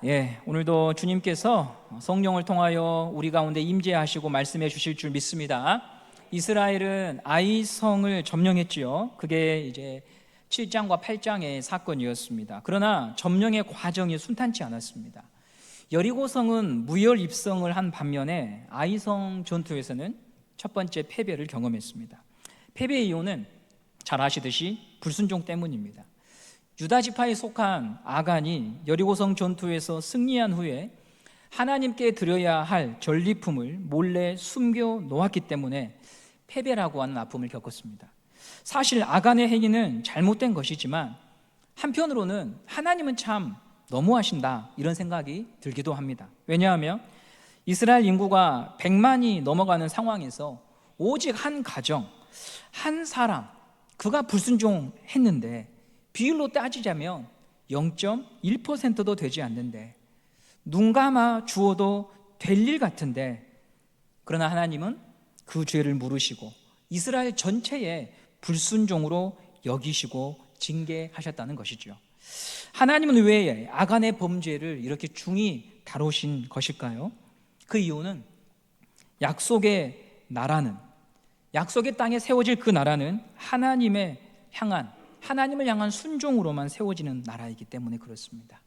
오늘도 주님께서 성령을 통하여 우리 가운데 임재하시고 말씀해 주실 줄 믿습니다. 이스라엘은 아이성을 점령했지요. 그게 이제 7장과 8장의 사건이었습니다. 그러나 점령의 과정이 순탄치 않았습니다. 여리고성은 무혈 입성을 한 반면에 아이성 전투에서는 첫 번째 패배를 경험했습니다. 패배의 이유는 잘 아시듯이 불순종 때문입니다. 유다 지파에 속한 아간이 여리고성 전투에서 승리한 후에 하나님께 드려야 할 전리품을 몰래 숨겨 놓았기 때문에 패배라고 하는 아픔을 겪었습니다. 사실 아간의 행위는 잘못된 것이지만 한편으로는 하나님은 참 너무하신다 이런 생각이 들기도 합니다. 왜냐하면 이스라엘 인구가 100만이 넘어가는 상황에서 오직 한 가정, 한 사람, 그가 불순종했는데 비율로 따지자면 0.1%도 되지 않는데, 눈 감아 주어도 될 일 같은데, 그러나 하나님은 그 죄를 물으시고 이스라엘 전체에 불순종으로 여기시고 징계하셨다는 것이죠. 하나님은 왜 아간의 범죄를 이렇게 중히 다루신 것일까요? 그 이유는 약속의 나라는, 약속의 땅에 세워질 그 나라는 하나님을 향한 순종으로만 세워지는 나라이기 때문에 그렇습니다.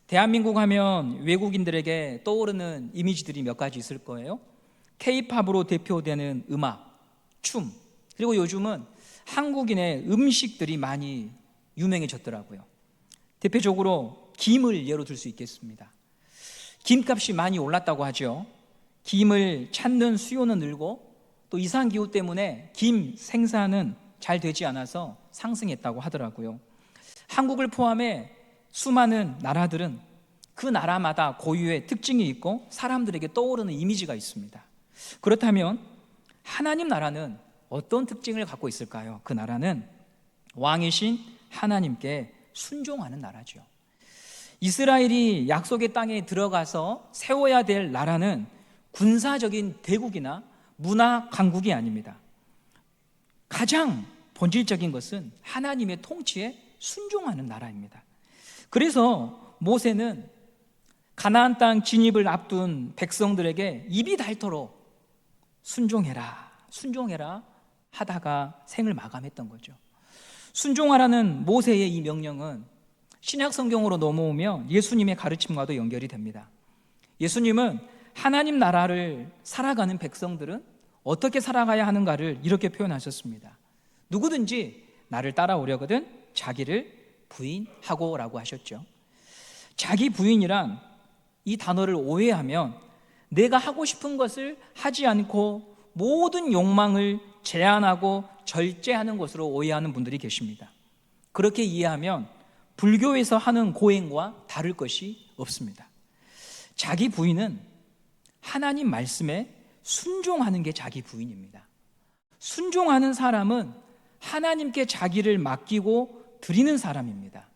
대한민국 하면 외국인들에게 떠오르는 이미지들이 몇 가지 있을 거예요. K-팝으로 대표되는 음악, 춤, 그리고 요즘은 한국인의 음식들이 많이 유명해졌더라고요. 대표적으로 김을 예로 들 수 있겠습니다. 김값이 많이 올랐다고 하죠. 김을 찾는 수요는 늘고 또 이상기후 때문에 김 생산은 잘 되지 않아서 상승했다고 하더라고요. 한국을 포함해 수많은 나라들은 그 나라마다 고유의 특징이 있고 사람들에게 떠오르는 이미지가 있습니다. 그렇다면 하나님 나라는 어떤 특징을 갖고 있을까요? 그 나라는 왕이신 하나님께 순종하는 나라죠. 이스라엘이 약속의 땅에 들어가서 세워야 될 나라는 군사적인 대국이나 문화 강국이 아닙니다. 가장 본질적인 것은 하나님의 통치에 순종하는 나라입니다. 그래서 모세는 가나안 땅 진입을 앞둔 백성들에게 입이 닳도록 순종해라 하다가 생을 마감했던 거죠. 순종하라는 모세의 이 명령은 신약 성경으로 넘어오면 예수님의 가르침과도 연결이 됩니다. 예수님은 하나님 나라를 살아가는 백성들은 어떻게 살아가야 하는가를 이렇게 표현하셨습니다. 누구든지 나를 따라오려거든 자기를 부인하고 라고 하셨죠. 자기 부인이란 이 단어를 오해하면 내가 하고 싶은 것을 하지 않고 모든 욕망을 제한하고 절제하는 것으로 오해하는 분들이 계십니다. 그렇게 이해하면 불교에서 하는 고행과 다를 것이 없습니다. 자기 부인은 하나님 말씀에 순종하는 게 자기 부인입니다. 순종하는 사람은 하나님께 자기를 맡기고 드리는 사람입니다.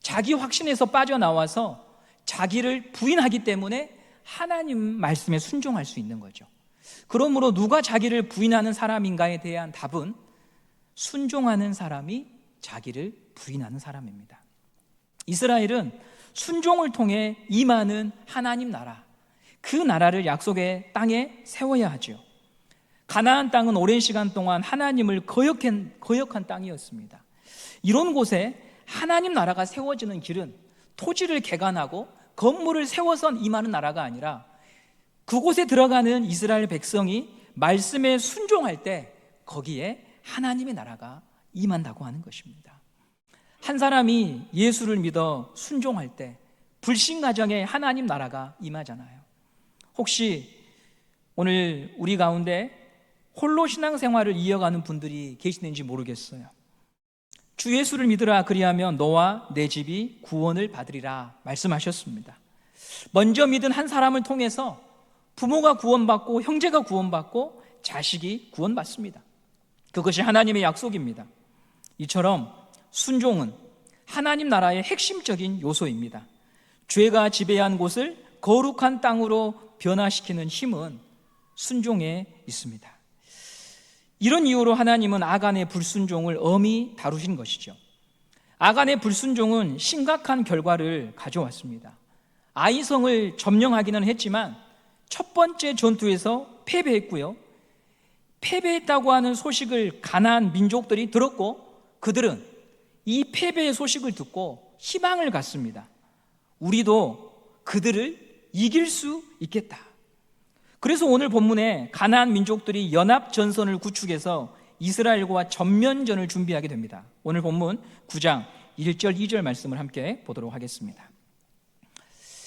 자기 확신에서 빠져나와서 자기를 부인하기 때문에 하나님 말씀에 순종할 수 있는 거죠. 그러므로 누가 자기를 부인하는 사람인가에 대한 답은 순종하는 사람이 자기를 부인하는 사람입니다. 이스라엘은 순종을 통해 임하는 하나님 나라, 그 나라를 약속의 땅에 세워야 하죠. 가나안 땅은 오랜 시간 동안 하나님을 거역한 땅이었습니다. 이런 곳에 하나님 나라가 세워지는 길은 토지를 개간하고 건물을 세워서 임하는 나라가 아니라 그곳에 들어가는 이스라엘 백성이 말씀에 순종할 때 거기에 하나님의 나라가 임한다고 하는 것입니다. 한 사람이 예수를 믿어 순종할 때 불신 가정에 하나님 나라가 임하잖아요. 혹시 오늘 우리 가운데 홀로 신앙생활을 이어가는 분들이 계시는지 모르겠어요. 주 예수를 믿으라 그리하면 너와 내 집이 구원을 받으리라 말씀하셨습니다. 먼저 믿은 한 사람을 통해서 부모가 구원받고 형제가 구원받고 자식이 구원받습니다. 그것이 하나님의 약속입니다. 이처럼 순종은 하나님 나라의 핵심적인 요소입니다. 죄가 지배한 곳을 거룩한 땅으로 변화시키는 힘은 순종에 있습니다. 이런 이유로 하나님은 아간의 불순종을 엄히 다루신 것이죠. 아간의 불순종은 심각한 결과를 가져왔습니다. 아이성을 점령하기는 했지만 첫 번째 전투에서 패배했고요. 패배했다고 하는 소식을 가나안 민족들이 들었고 그들은 이 패배의 소식을 듣고 희망을 갖습니다. 우리도 그들을 이길 수 있겠다. 그래서 오늘 본문에 가나안 민족들이 연합 전선을 구축해서 이스라엘과 전면전을 준비하게 됩니다. 오늘 본문 9장 1절 2절 말씀을 함께 보도록 하겠습니다.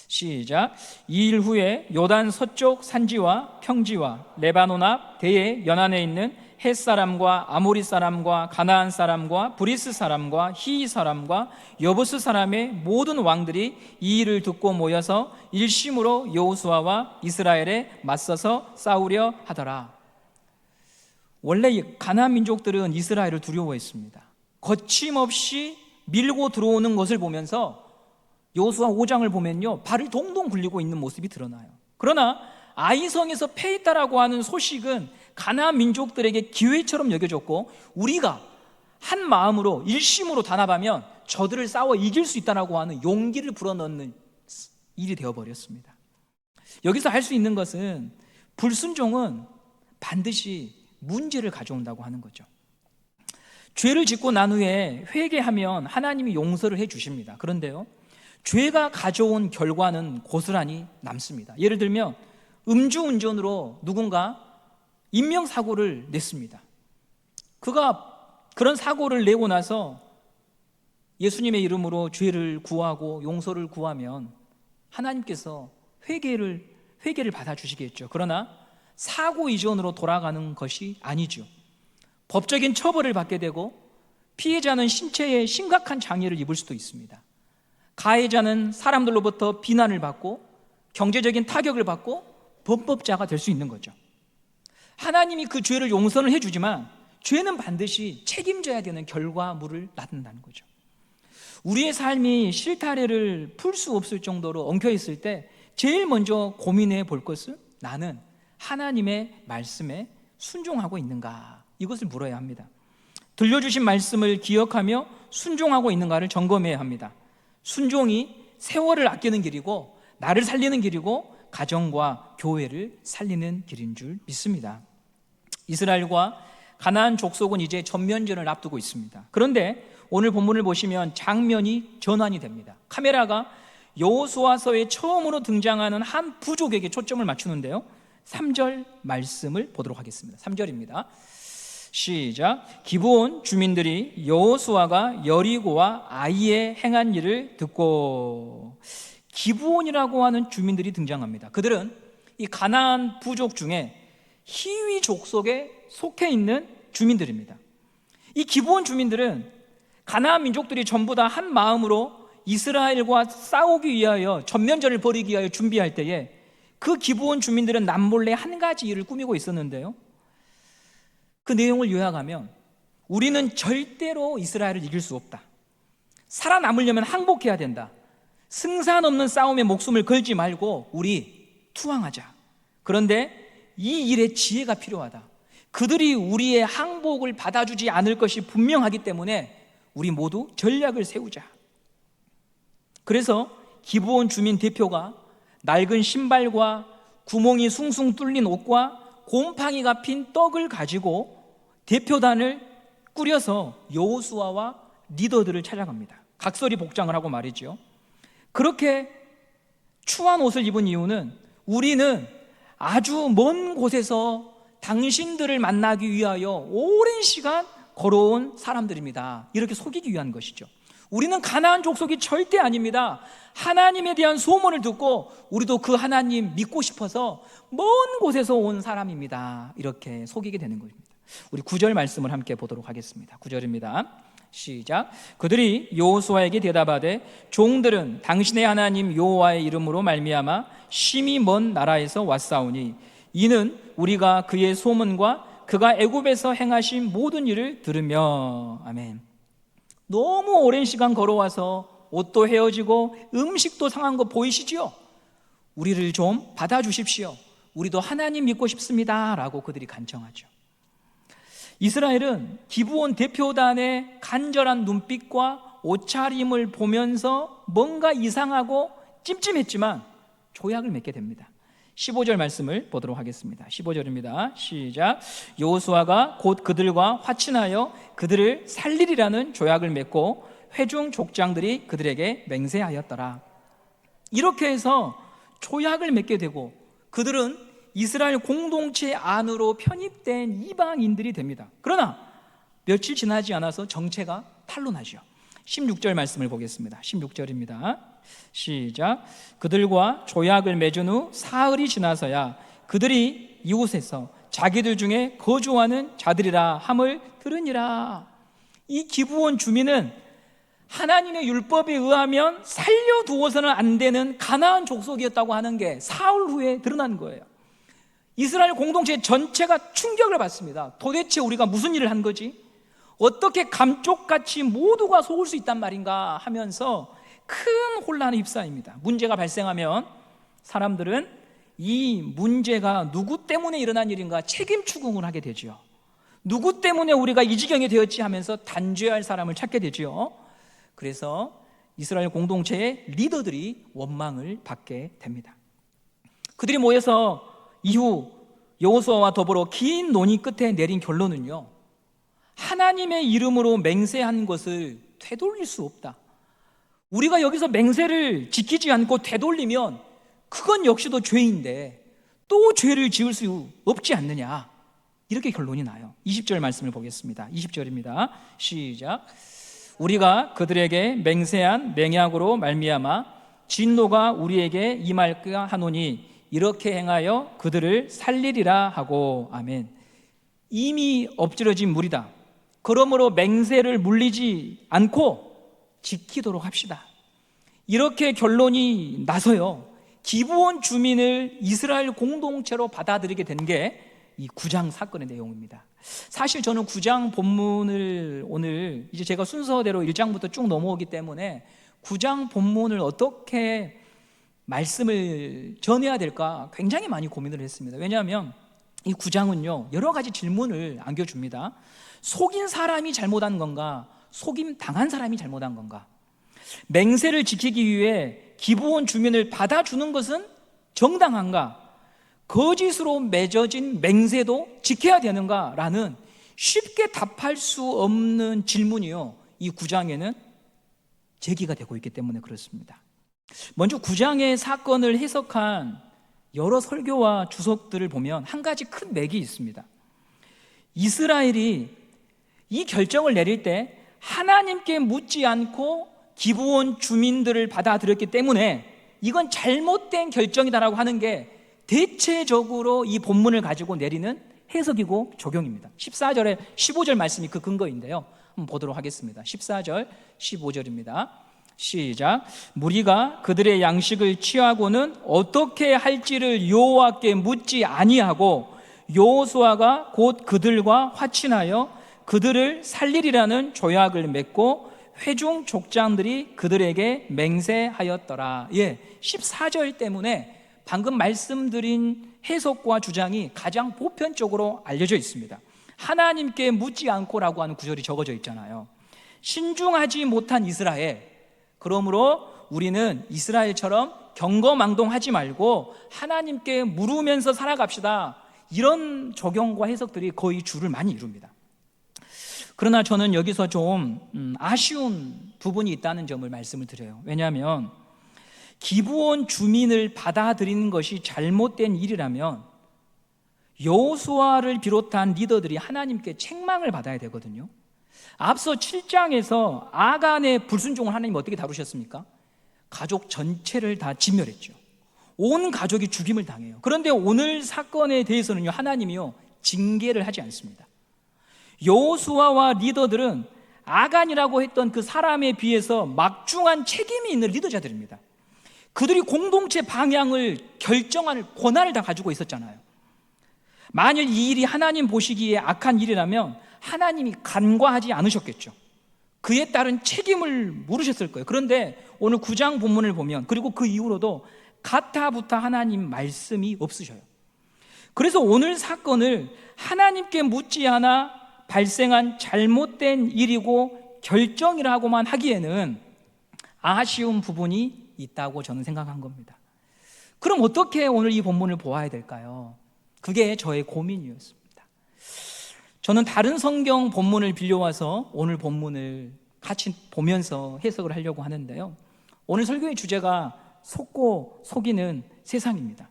시작. 2일 후에 요단 서쪽 산지와 평지와 레바논 앞 대에 연안에 있는 헷 사람과 아모리 사람과 가나안 사람과 브리스 사람과 히이 사람과 여부스 사람의 모든 왕들이 이 일을 듣고 모여서 일심으로 여호수아와 이스라엘에 맞서서 싸우려 하더라. 원래 가나안 민족들은 이스라엘을 두려워했습니다. 거침없이 밀고 들어오는 것을 보면서 여호수아 5장을 보면요, 발을 동동 굴리고 있는 모습이 드러나요. 그러나 아이성에서 패했다라고 하는 소식은 가나안 민족들에게 기회처럼 여겨졌고 우리가 한 마음으로 일심으로 단합하면 저들을 싸워 이길 수 있다라고 하는 용기를 불어넣는 일이 되어버렸습니다. 여기서 할 수 있는 것은 불순종은 반드시 문제를 가져온다고 하는 거죠. 죄를 짓고 난 후에 회개하면 하나님이 용서를 해주십니다. 그런데요, 죄가 가져온 결과는 고스란히 남습니다. 예를 들면 음주운전으로 누군가 인명사고를 냈습니다. 그가 그런 사고를 내고 나서 예수님의 이름으로 죄를 구하고 용서를 구하면 하나님께서 회개를 받아주시겠죠. 그러나 사고 이전으로 돌아가는 것이 아니죠. 법적인 처벌을 받게 되고 피해자는 신체에 심각한 장애를 입을 수도 있습니다. 가해자는 사람들로부터 비난을 받고 경제적인 타격을 받고 범법자가 될 수 있는 거죠. 하나님이 그 죄를 용서는 해주지만 죄는 반드시 책임져야 되는 결과물을 낳는다는 거죠. 우리의 삶이 실타래를 풀 수 없을 정도로 엉켜있을 때 제일 먼저 고민해 볼 것은 나는 하나님의 말씀에 순종하고 있는가, 이것을 물어야 합니다. 들려주신 말씀을 기억하며 순종하고 있는가를 점검해야 합니다. 순종이 세월을 아끼는 길이고 나를 살리는 길이고 가정과 교회를 살리는 길인 줄 믿습니다. 이스라엘과 가나안 족속은 이제 전면전을 앞두고 있습니다. 그런데 오늘 본문을 보시면 장면이 전환이 됩니다. 카메라가 여호수아서에 처음으로 등장하는 한 부족에게 초점을 맞추는데요, 3절 말씀을 보도록 하겠습니다. 3절입니다. 시작. 기브온 주민들이 여호수아가 여리고와 아이에 행한 일을 듣고, 기브온이라고 하는 주민들이 등장합니다. 그들은 이 가나안 부족 중에 히위 족속에 속해 있는 주민들입니다. 이 기브온 주민들은 가나안 민족들이 전부 다 한 마음으로 이스라엘과 싸우기 위하여 전면전을 벌이기 위하여 준비할 때에 그 기브온 주민들은 남몰래 한 가지 일을 꾸미고 있었는데요, 그 내용을 요약하면 우리는 절대로 이스라엘을 이길 수 없다. 살아남으려면 항복해야 된다. 승산 없는 싸움에 목숨을 걸지 말고 우리 투항하자. 그런데 이 일에 지혜가 필요하다. 그들이 우리의 항복을 받아주지 않을 것이 분명하기 때문에 우리 모두 전략을 세우자. 그래서 기브온 주민 대표가 낡은 신발과 구멍이 숭숭 뚫린 옷과 곰팡이가 핀 떡을 가지고 대표단을 꾸려서 여호수아와 리더들을 찾아갑니다. 각설이 복장을 하고 말이죠. 그렇게 추한 옷을 입은 이유는 우리는 아주 먼 곳에서 당신들을 만나기 위하여 오랜 시간 걸어온 사람들입니다. 이렇게 속이기 위한 것이죠. 우리는 가나안 족속이 절대 아닙니다. 하나님에 대한 소문을 듣고 우리도 그 하나님 믿고 싶어서 먼 곳에서 온 사람입니다. 이렇게 속이게 되는 것입니다. 우리 9절 말씀을 함께 보도록 하겠습니다. 9절입니다. 시작. 그들이 여호수아에게 대답하되 종들은 당신의 하나님 여호와의 이름으로 말미암아 심히 먼 나라에서 왔사오니 이는 우리가 그의 소문과 그가 애굽에서 행하신 모든 일을 들으며. 아멘. 너무 오랜 시간 걸어와서 옷도 헤어지고 음식도 상한 거 보이시지요? 우리를 좀 받아주십시오. 우리도 하나님 믿고 싶습니다 라고 그들이 간청하죠. 이스라엘은 기브온 대표단의 간절한 눈빛과 옷차림을 보면서 뭔가 이상하고 찜찜했지만 조약을 맺게 됩니다. 15절 말씀을 보도록 하겠습니다. 15절입니다. 시작. 여호수아가 곧 그들과 화친하여 그들을 살리리라는 조약을 맺고 회중 족장들이 그들에게 맹세하였더라. 이렇게 해서 조약을 맺게 되고 그들은 이스라엘 공동체 안으로 편입된 이방인들이 됩니다. 그러나 며칠 지나지 않아서 정체가 탄로나죠. 16절 말씀을 보겠습니다. 16절입니다. 시작. 그들과 조약을 맺은 후 사흘이 지나서야 그들이 이웃에서 자기들 중에 거주하는 자들이라 함을 들으니라. 이 기브온 주민은 하나님의 율법에 의하면 살려두어서는 안 되는 가나안 족속이었다고 하는 게 사흘 후에 드러난 거예요. 이스라엘 공동체 전체가 충격을 받습니다. 도대체 우리가 무슨 일을 한 거지? 어떻게 감쪽같이 모두가 속을 수 있단 말인가 하면서 큰 혼란에 휩싸입니다. 문제가 발생하면 사람들은 이 문제가 누구 때문에 일어난 일인가 책임 추궁을 하게 되죠. 누구 때문에 우리가 이 지경이 되었지 하면서 단죄할 사람을 찾게 되죠. 그래서 이스라엘 공동체의 리더들이 원망을 받게 됩니다. 그들이 모여서 이후 여호수아와 더불어 긴 논의 끝에 내린 결론은요, 하나님의 이름으로 맹세한 것을 되돌릴 수 없다. 우리가 여기서 맹세를 지키지 않고 되돌리면 그건 역시도 죄인데 또 죄를 지을 수 없지 않느냐, 이렇게 결론이 나요. 20절 말씀을 보겠습니다. 20절입니다. 시작. 우리가 그들에게 맹세한 맹약으로 말미암아 진노가 우리에게 임할까 하노니 이렇게 행하여 그들을 살리리라 하고. 아멘. 이미 엎질러진 물이다. 그러므로 맹세를 물리지 않고 지키도록 합시다. 이렇게 결론이 나서요, 기브온 주민을 이스라엘 공동체로 받아들이게 된 게 이 9장 사건의 내용입니다. 사실 저는 9장 본문을 오늘 이제 제가 순서대로 1장부터 쭉 넘어오기 때문에 9장 본문을 어떻게 말씀을 전해야 될까 굉장히 많이 고민을 했습니다. 왜냐하면 이 9장은요 여러 가지 질문을 안겨줍니다. 속인 사람이 잘못한 건가, 속임 당한 사람이 잘못한 건가, 맹세를 지키기 위해 기브온 주민을 받아주는 것은 정당한가, 거짓으로 맺어진 맹세도 지켜야 되는가라는 쉽게 답할 수 없는 질문이요, 이 9장에는 제기가 되고 있기 때문에 그렇습니다. 먼저 9장의 사건을 해석한 여러 설교와 주석들을 보면 한 가지 큰 맥이 있습니다. 이스라엘이 이 결정을 내릴 때 하나님께 묻지 않고 기브온 주민들을 받아들였기 때문에 이건 잘못된 결정이다라고 하는 게 대체적으로 이 본문을 가지고 내리는 해석이고 적용입니다. 14절에 15절 말씀이 그 근거인데요, 한번 보도록 하겠습니다. 14절 15절입니다. 시작. 무리가 그들의 양식을 취하고는 어떻게 할지를 여호와께 묻지 아니하고 여호수아가 곧 그들과 화친하여 그들을 살리리라는 조약을 맺고 회중 족장들이 그들에게 맹세하였더라. 14절 때문에 방금 말씀드린 해석과 주장이 가장 보편적으로 알려져 있습니다. 하나님께 묻지 않고라고 하는 구절이 적어져 있잖아요. 신중하지 못한 이스라엘, 그러므로 우리는 이스라엘처럼 경거망동하지 말고 하나님께 물으면서 살아갑시다, 이런 적용과 해석들이 거의 주를 많이 이룹니다. 그러나 저는 여기서 좀 아쉬운 부분이 있다는 점을 말씀을 드려요. 왜냐하면 기브온 주민을 받아들이는 것이 잘못된 일이라면 여호수아를 비롯한 리더들이 하나님께 책망을 받아야 되거든요. 앞서 7장에서 아간의 불순종을 하나님 어떻게 다루셨습니까? 가족 전체를 다 진멸했죠. 온 가족이 죽임을 당해요. 그런데 오늘 사건에 대해서는요, 하나님이요 징계를 하지 않습니다. 여호수아와 리더들은 아간이라고 했던 그 사람에 비해서 막중한 책임이 있는 리더자들입니다. 그들이 공동체 방향을 결정할 권한을 다 가지고 있었잖아요. 만일 이 일이 하나님 보시기에 악한 일이라면 하나님이 간과하지 않으셨겠죠. 그에 따른 책임을 물으셨을 거예요. 그런데 오늘 9장 본문을 보면, 그리고 그 이후로도 가타부타 하나님 말씀이 없으셔요. 그래서 오늘 사건을 하나님께 묻지 않아 발생한 잘못된 일이고 결정이라고만 하기에는 아쉬운 부분이 있다고 저는 생각한 겁니다. 그럼 어떻게 오늘 이 본문을 보아야 될까요? 그게 저의 고민이었습니다. 저는 다른 성경 본문을 빌려와서 오늘 본문을 같이 보면서 해석을 하려고 하는데요. 오늘 설교의 주제가 속고 속이는 세상입니다.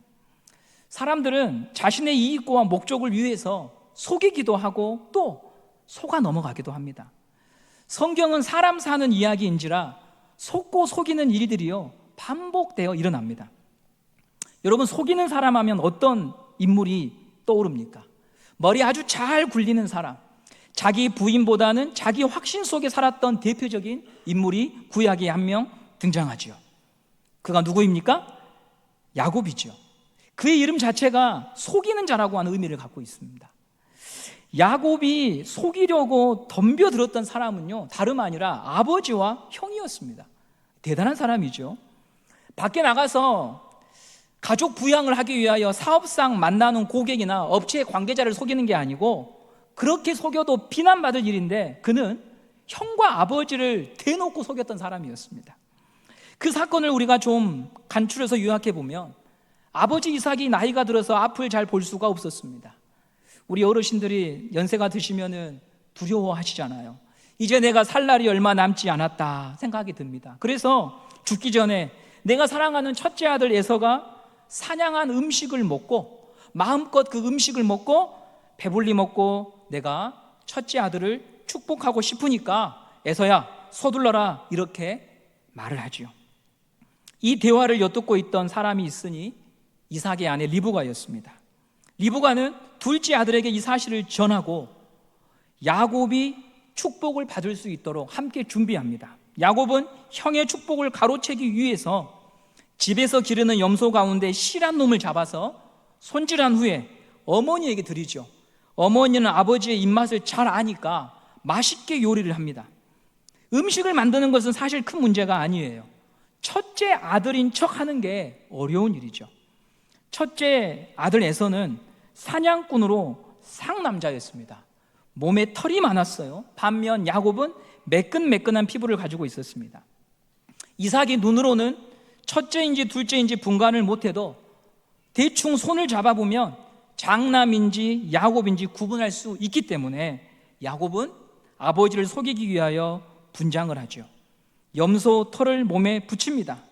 사람들은 자신의 이익과 목적을 위해서 속이기도 하고 또 속아 넘어가기도 합니다. 성경은 사람 사는 이야기인지라 속고 속이는 일들이요 반복되어 일어납니다. 여러분, 속이는 사람 하면 어떤 인물이 떠오릅니까? 머리 아주 잘 굴리는 사람, 자기 부인보다는 자기 확신 속에 살았던 대표적인 인물이 구약에 한 명 등장하죠. 그가 누구입니까? 야곱이죠. 그의 이름 자체가 속이는 자라고 하는 의미를 갖고 있습니다. 야곱이 속이려고 덤벼들었던 사람은요 다름 아니라 아버지와 형이었습니다. 대단한 사람이죠. 밖에 나가서 가족 부양을 하기 위하여 사업상 만나는 고객이나 업체 관계자를 속이는 게 아니고, 그렇게 속여도 비난받을 일인데 그는 형과 아버지를 대놓고 속였던 사람이었습니다. 그 사건을 우리가 좀 간추려서 요약해 보면, 아버지 이삭이 나이가 들어서 앞을 잘 볼 수가 없었습니다. 우리 어르신들이 연세가 드시면은 두려워하시잖아요. 이제 내가 살 날이 얼마 남지 않았다 생각이 듭니다. 그래서 죽기 전에 내가 사랑하는 첫째 아들 에서가 사냥한 음식을 먹고 마음껏 그 음식을 먹고 배불리 먹고 내가 첫째 아들을 축복하고 싶으니까 에서야 서둘러라, 이렇게 말을 하지요. 이 대화를 엿듣고 있던 사람이 있으니 이삭의 아내 리브가였습니다. 리브가는 둘째 아들에게 이 사실을 전하고 야곱이 축복을 받을 수 있도록 함께 준비합니다. 야곱은 형의 축복을 가로채기 위해서 집에서 기르는 염소 가운데 실한 놈을 잡아서 손질한 후에 어머니에게 드리죠. 어머니는 아버지의 입맛을 잘 아니까 맛있게 요리를 합니다. 음식을 만드는 것은 사실 큰 문제가 아니에요. 첫째 아들인 척 하는 게 어려운 일이죠. 첫째 아들 에서는 사냥꾼으로 상남자였습니다. 몸에 털이 많았어요. 반면 야곱은 매끈매끈한 피부를 가지고 있었습니다. 이삭이 눈으로는 첫째인지 둘째인지 분간을 못해도 대충 손을 잡아보면 장남인지 야곱인지 구분할 수 있기 때문에 야곱은 아버지를 속이기 위하여 분장을 하죠. 염소 털을 몸에 붙입니다.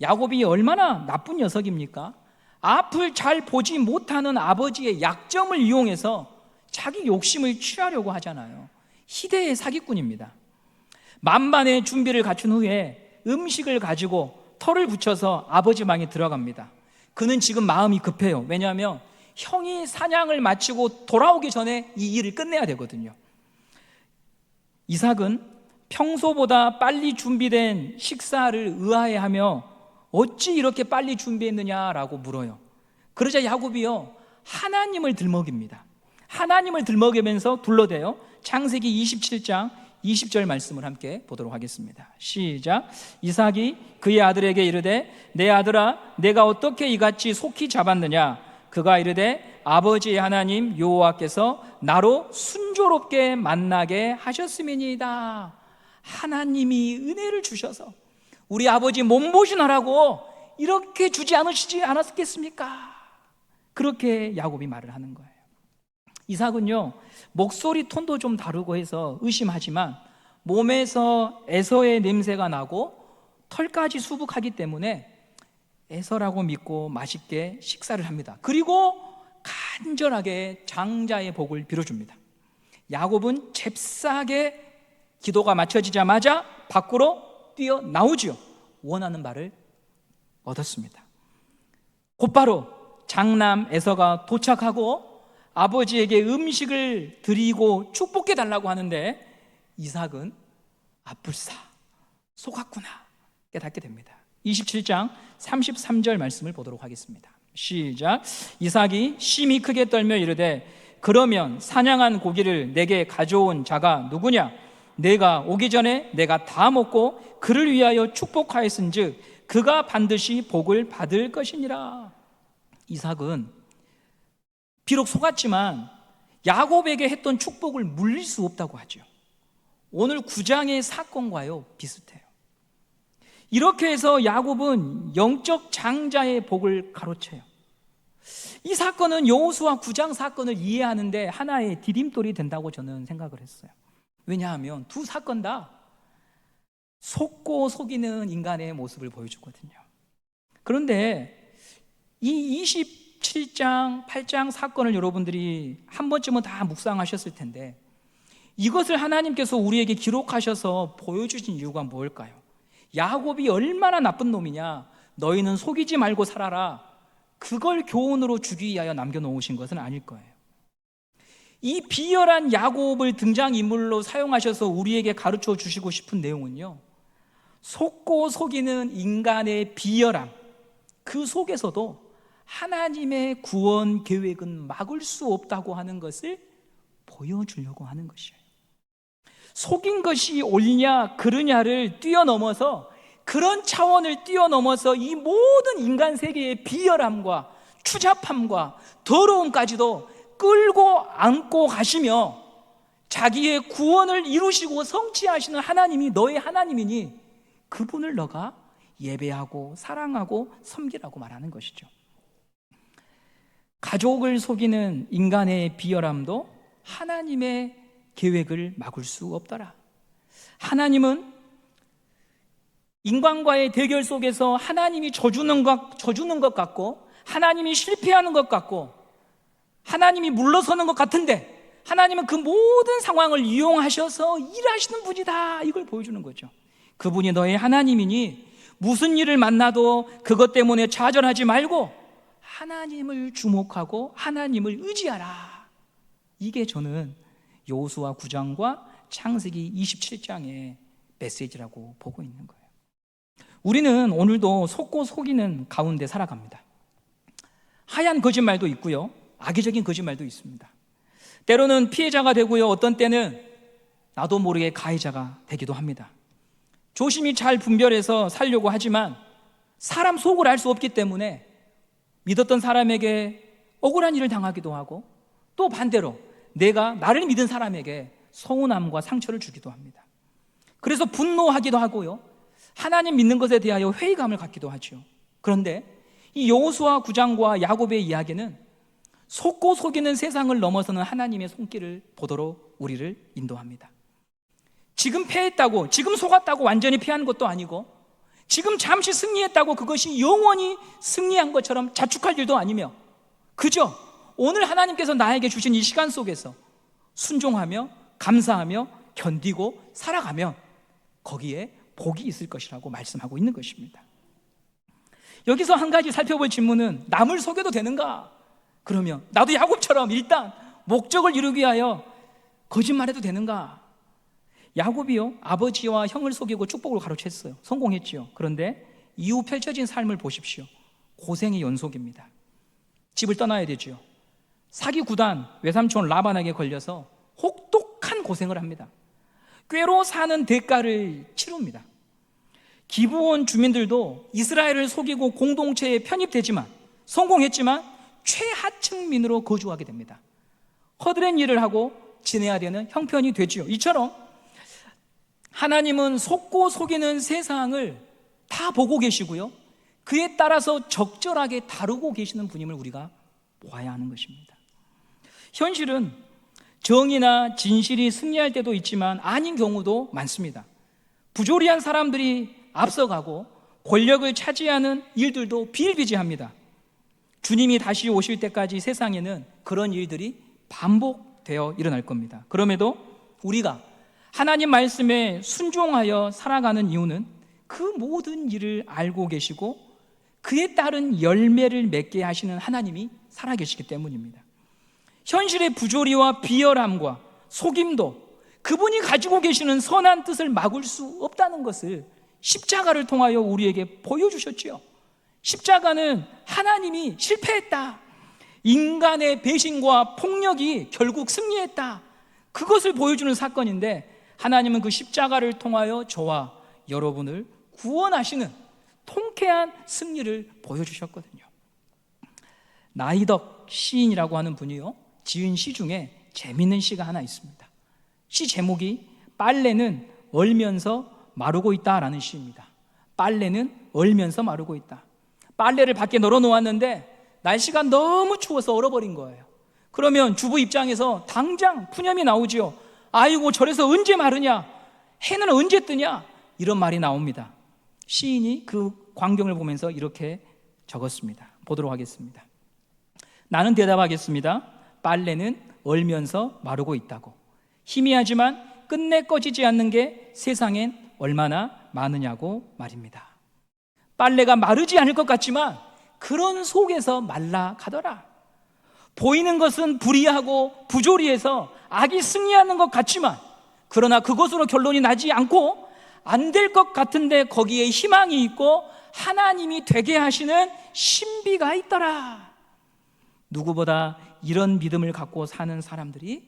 야곱이 얼마나 나쁜 녀석입니까? 앞을 잘 보지 못하는 아버지의 약점을 이용해서 자기 욕심을 취하려고 하잖아요. 희대의 사기꾼입니다. 만반의 준비를 갖춘 후에 음식을 가지고 털을 붙여서 아버지 방에 들어갑니다. 그는 지금 마음이 급해요. 왜냐하면 형이 사냥을 마치고 돌아오기 전에 이 일을 끝내야 되거든요. 이삭은 평소보다 빨리 준비된 식사를 의아해하며 어찌 이렇게 빨리 준비했느냐라고 물어요. 그러자 야곱이요 하나님을 들먹입니다. 하나님을 들먹이면서 둘러대요. 창세기 27장 20절 말씀을 함께 보도록 하겠습니다. 시작. 이삭이 그의 아들에게 이르되 내 아들아 내가 어떻게 이같이 속히 잡았느냐. 그가 이르되 아버지의 하나님 여호와께서 나로 순조롭게 만나게 하셨음이니이다. 하나님이 은혜를 주셔서 우리 아버지 몸보신하라고 이렇게 주지 않았겠습니까? 그렇게 야곱이 말을 하는 거예요. 이삭은요 목소리 톤도 좀 다르고 해서 의심하지만 몸에서 에서의 냄새가 나고 털까지 수북하기 때문에 에서라고 믿고 맛있게 식사를 합니다. 그리고 간절하게 장자의 복을 빌어줍니다. 야곱은 잽싸게 기도가 마쳐지자마자 밖으로 뛰어나오지요. 원하는 바를 얻었습니다. 곧바로 장남 에서가 도착하고 아버지에게 음식을 드리고 축복해 달라고 하는데 이삭은 아뿔싸 속았구나 깨닫게 됩니다. 27장 33절 말씀을 보도록 하겠습니다. 시작. 이삭이 심히 크게 떨며 이르되 그러면 사냥한 고기를 내게 가져온 자가 누구냐? 내가 오기 전에 내가 다 먹고 그를 위하여 축복하였은즉 그가 반드시 복을 받을 것이니라. 이삭은 비록 속았지만 야곱에게 했던 축복을 물릴 수 없다고 하죠. 오늘 9장의 사건과요 비슷해요. 이렇게 해서 야곱은 영적 장자의 복을 가로채요. 이 사건은 여호수아 9장 사건을 이해하는데 하나의 디딤돌이 된다고 저는 생각을 했어요. 왜냐하면 두 사건 다 속고 속이는 인간의 모습을 보여주거든요. 그런데 이 27장, 8장 사건을 여러분들이 한 번쯤은 다 묵상하셨을 텐데, 이것을 하나님께서 우리에게 기록하셔서 보여주신 이유가 뭘까요? 야곱이 얼마나 나쁜 놈이냐, 너희는 속이지 말고 살아라, 그걸 교훈으로 주기 위하여 남겨놓으신 것은 아닐 거예요. 이 비열한 야곱을 등장인물로 사용하셔서 우리에게 가르쳐 주시고 싶은 내용은요, 속고 속이는 인간의 비열함, 그 속에서도 하나님의 구원 계획은 막을 수 없다고 하는 것을 보여주려고 하는 것이에요. 속인 것이 옳냐 그르냐를 뛰어넘어서, 그런 차원을 뛰어넘어서 이 모든 인간 세계의 비열함과 추잡함과 더러움까지도 끌고 안고 가시며 자기의 구원을 이루시고 성취하시는 하나님이 너의 하나님이니 그분을 너가 예배하고 사랑하고 섬기라고 말하는 것이죠. 가족을 속이는 인간의 비열함도 하나님의 계획을 막을 수 없더라. 하나님은 인간과의 대결 속에서 하나님이 져주는 것 같고, 하나님이 실패하는 것 같고, 하나님이 물러서는 것 같은데, 하나님은 그 모든 상황을 이용하셔서 일하시는 분이다, 이걸 보여주는 거죠. 그분이 너의 하나님이니 무슨 일을 만나도 그것 때문에 좌절하지 말고 하나님을 주목하고 하나님을 의지하라. 이게 저는 여호수아 9장과 창세기 27장의 메시지라고 보고 있는 거예요. 우리는 오늘도 속고 속이는 가운데 살아갑니다. 하얀 거짓말도 있고요, 악의적인 거짓말도 있습니다. 때로는 피해자가 되고요, 어떤 때는 나도 모르게 가해자가 되기도 합니다. 조심히 잘 분별해서 살려고 하지만 사람 속을 알 수 없기 때문에 믿었던 사람에게 억울한 일을 당하기도 하고, 또 반대로 내가 나를 믿은 사람에게 서운함과 상처를 주기도 합니다. 그래서 분노하기도 하고요, 하나님 믿는 것에 대하여 회의감을 갖기도 하죠. 그런데 이 여호수아 9장과 야곱의 이야기는 속고 속이는 세상을 넘어서는 하나님의 손길을 보도록 우리를 인도합니다. 지금 패했다고, 지금 속았다고 완전히 패한 것도 아니고, 지금 잠시 승리했다고 그것이 영원히 승리한 것처럼 자축할 일도 아니며, 그저 오늘 하나님께서 나에게 주신 이 시간 속에서 순종하며 감사하며 견디고 살아가면 거기에 복이 있을 것이라고 말씀하고 있는 것입니다. 여기서 한 가지 살펴볼 질문은, 남을 속여도 되는가? 그러면 나도 야곱처럼 일단 목적을 이루기 위하여 거짓말해도 되는가? 야곱이요, 아버지와 형을 속이고 축복을 가로챘어요. 성공했지요. 그런데 이후 펼쳐진 삶을 보십시오. 고생의 연속입니다. 집을 떠나야 되죠. 사기 구단 외삼촌 라반에게 걸려서 혹독한 고생을 합니다. 꾀로 사는 대가를 치릅니다. 기브온 주민들도 이스라엘을 속이고 공동체에 편입되지만, 성공했지만 최하층민으로 거주하게 됩니다. 허드렛 일을 하고 지내야 되는 형편이 되지요. 이처럼 하나님은 속고 속이는 세상을 다 보고 계시고요, 그에 따라서 적절하게 다루고 계시는 분임을 우리가 보아야 하는 것입니다. 현실은 정의나 진실이 승리할 때도 있지만 아닌 경우도 많습니다. 부조리한 사람들이 앞서가고 권력을 차지하는 일들도 비일비재합니다. 주님이 다시 오실 때까지 세상에는 그런 일들이 반복되어 일어날 겁니다. 그럼에도 우리가 하나님 말씀에 순종하여 살아가는 이유는 그 모든 일을 알고 계시고 그에 따른 열매를 맺게 하시는 하나님이 살아계시기 때문입니다. 현실의 부조리와 비열함과 속임도 그분이 가지고 계시는 선한 뜻을 막을 수 없다는 것을 십자가를 통하여 우리에게 보여주셨지요. 십자가는 하나님이 실패했다, 인간의 배신과 폭력이 결국 승리했다, 그것을 보여주는 사건인데, 하나님은 그 십자가를 통하여 저와 여러분을 구원하시는 통쾌한 승리를 보여주셨거든요. 나이덕 시인이라고 하는 분이요, 지은 시 중에 재미있는 시가 하나 있습니다. 시 제목이 빨래는 얼면서 마르고 있다라는 시입니다. 빨래는 얼면서 마르고 있다. 빨래를 밖에 널어 놓았는데 날씨가 너무 추워서 얼어버린 거예요. 그러면 주부 입장에서 당장 푸념이 나오지요. 아이고, 저래서 언제 마르냐, 해는 언제 뜨냐, 이런 말이 나옵니다. 시인이 그 광경을 보면서 이렇게 적었습니다. 보도록 하겠습니다. 나는 대답하겠습니다. 빨래는 얼면서 마르고 있다고. 희미하지만 끝내 꺼지지 않는 게 세상엔 얼마나 많으냐고 말입니다. 빨래가 마르지 않을 것 같지만 그런 속에서 말라가더라. 보이는 것은 불의하고 부조리해서 악이 승리하는 것 같지만, 그러나 그것으로 결론이 나지 않고 안 될 것 같은데 거기에 희망이 있고 하나님이 되게 하시는 신비가 있더라. 누구보다 이런 믿음을 갖고 사는 사람들이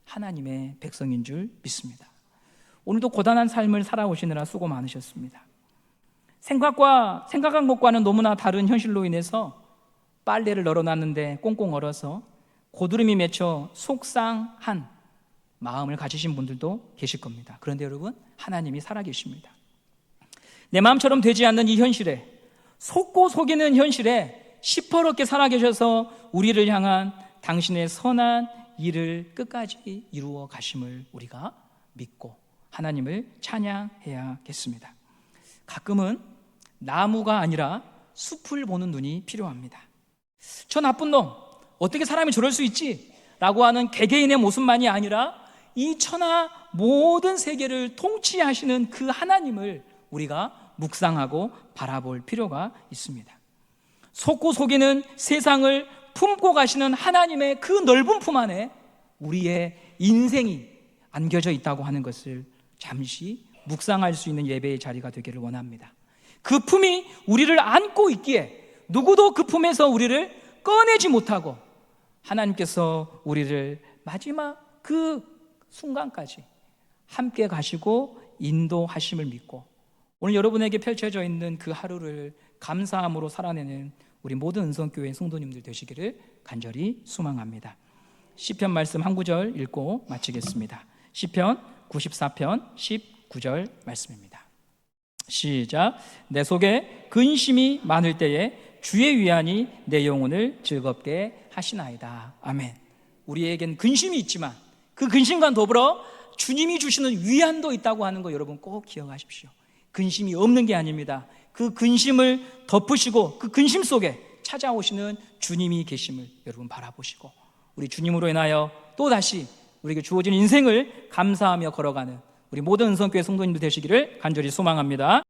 하나님의 백성인 줄 믿습니다. 오늘도 고단한 삶을 살아오시느라 수고 많으셨습니다. 생각한 것과는 너무나 다른 현실로 인해서 빨래를 널어놨는데 꽁꽁 얼어서 고드름이 맺혀 속상한 마음을 가지신 분들도 계실 겁니다. 그런데 여러분, 하나님이 살아계십니다. 내 마음처럼 되지 않는 이 현실에, 속고 속이는 현실에 시퍼렇게 살아계셔서 우리를 향한 당신의 선한 일을 끝까지 이루어 가심을 우리가 믿고 하나님을 찬양해야겠습니다. 가끔은 나무가 아니라 숲을 보는 눈이 필요합니다. 저 나쁜 놈, 어떻게 사람이 저럴 수 있지? 라고 하는 개개인의 모습만이 아니라 이 천하 모든 세계를 통치하시는 그 하나님을 우리가 묵상하고 바라볼 필요가 있습니다. 속고 속이는 세상을 품고 가시는 하나님의 그 넓은 품 안에 우리의 인생이 안겨져 있다고 하는 것을 잠시 묵상할 수 있는 예배의 자리가 되기를 원합니다. 그 품이 우리를 안고 있기에 누구도 그 품에서 우리를 꺼내지 못하고 하나님께서 우리를 마지막 그 순간까지 함께 가시고 인도하심을 믿고 오늘 여러분에게 펼쳐져 있는 그 하루를 감사함으로 살아내는 우리 모든 은성교회 성도님들 되시기를 간절히 소망합니다. 시편 말씀 한 구절 읽고 마치겠습니다. 시편 94편 19절 말씀입니다. 시작. 내 속에 근심이 많을 때에 주의 위안이 내 영혼을 즐겁게 하시나이다. 아멘. 우리에겐 근심이 있지만 그 근심과 더불어 주님이 주시는 위안도 있다고 하는 거 여러분 꼭 기억하십시오. 근심이 없는 게 아닙니다. 그 근심을 덮으시고 그 근심 속에 찾아오시는 주님이 계심을 여러분 바라보시고 우리 주님으로 인하여 또다시 우리에게 주어진 인생을 감사하며 걸어가는 우리 모든 은성교회 성도님들 되시기를 간절히 소망합니다.